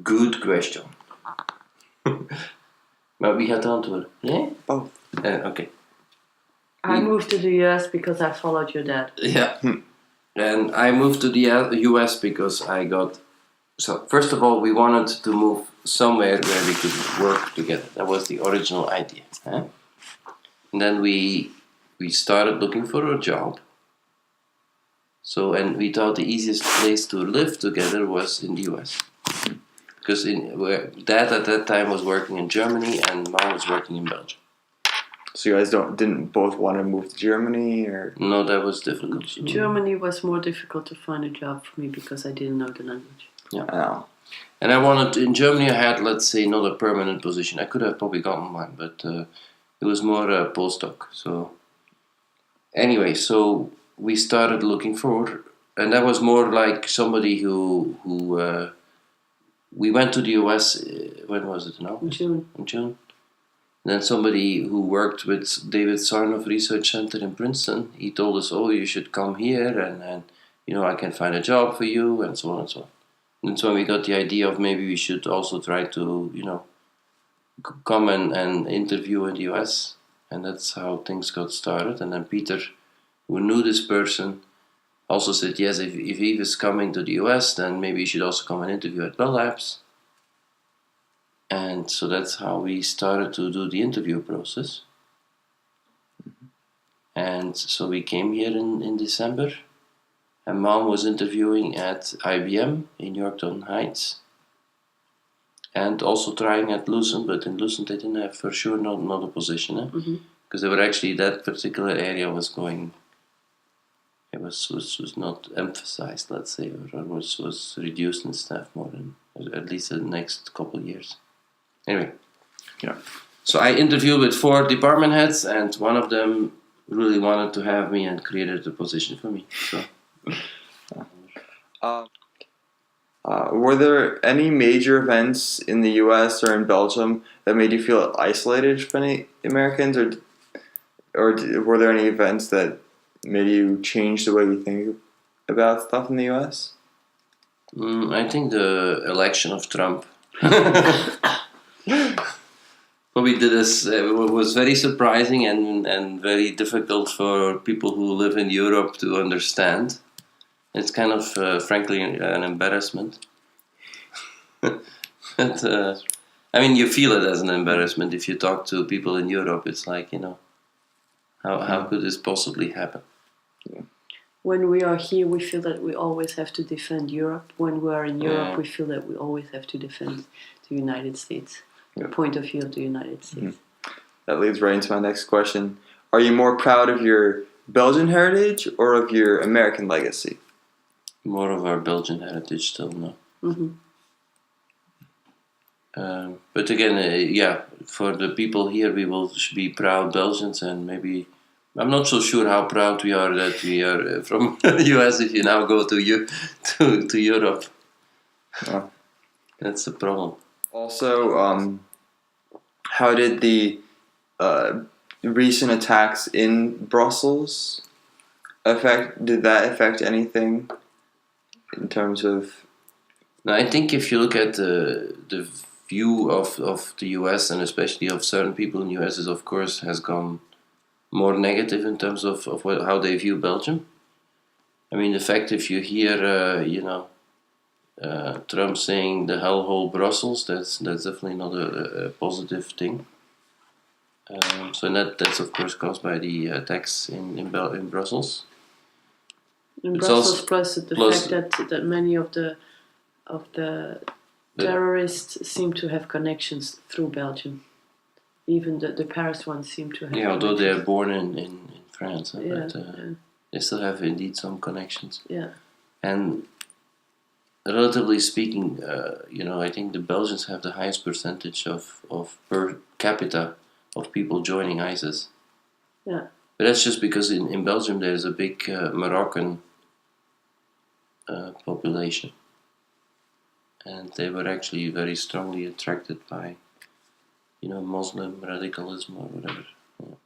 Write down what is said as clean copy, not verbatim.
Good question. Maar wie gaat de antwoorden? Jij? Both. Okay. I moved to the US because I followed your dad. Yeah. And I moved to the US because I got... So, first of all, we wanted to move somewhere where we could work together. That was the original idea. Huh? And then we started looking for a job. So, and we thought the easiest place to live together was in the US. Because Dad at that time was working in Germany and Mom was working in Belgium. So you guys didn't both want to move to Germany, or? No, that was difficult. Germany was more difficult to find a job for me because I didn't know the language. Yeah. Oh. And I wanted, in Germany I had, let's say, not a permanent position. I could have probably gotten one, but it was more a postdoc. So, anyway, so we started looking for, and that was more like somebody who we went to the US, when was it now? In June. In June. And then somebody who worked with David Sarnoff Research Center in Princeton, he told us, oh, you should come here and I can find a job for you, and so on and so on. And that's when we got the idea of maybe we should also try to, come and interview in the US. And that's how things got started. And then Peter, who knew this person, also said, yes, if Eve is coming to the US, then maybe you should also come and interview at Bell Labs. And so that's how we started to do the interview process. And so we came here in December. And Mom was interviewing at IBM in Yorktown Heights. And also trying at Lucent, but in Lucent they didn't have for sure not a position. Because they were actually, that particular area was going, it was not emphasized, let's say, or was reduced in staff more than, at least the next couple of years. Anyway, yeah. So I interviewed with 4 department heads, and one of them really wanted to have me and created a position for me. So. Were there any major events in the U.S. or in Belgium that made you feel isolated from any Americans, or were there any events that made you change the way you think about stuff in the U.S.? I think the election of Trump. Probably was very surprising and very difficult for people who live in Europe to understand. It's kind of, frankly, an embarrassment. But, I mean, you feel it as an embarrassment if you talk to people in Europe. It's like, how could this possibly happen? Yeah. When we are here, we feel that we always have to defend Europe. When we are in Europe, we feel that we always have to defend the United States. The point of view of the United States. That leads right into my next question. Are you more proud of your Belgian heritage or of your American legacy? More of our Belgian heritage still, no. But again, for the people here, we will be proud Belgians, and maybe I'm not so sure how proud we are that we are from the US. If you now go to Europe, that's the problem. Also, how did the recent attacks in Brussels affect anything in terms of? Now, I think if you look at the view of the US, and especially of certain people in the US, is of course has gone more negative in terms of how they view Belgium. I mean, the fact if you hear, Trump saying the hellhole Brussels, that's definitely not a positive thing. So that's of course caused by the attacks in Brussels. In It's Brussels, also- plus the fact that many of the terrorists seem to have connections through Belgium. Even the Paris ones seem to have. Yeah, although they are connections. born in France, but Yeah. they still have indeed some connections. Yeah. And relatively speaking, I think the Belgians have the highest percentage of per capita of people joining ISIS. Yeah. But that's just because in Belgium there's a big Moroccan population. And they were actually very strongly attracted by, Muslim radicalism or whatever. Yeah.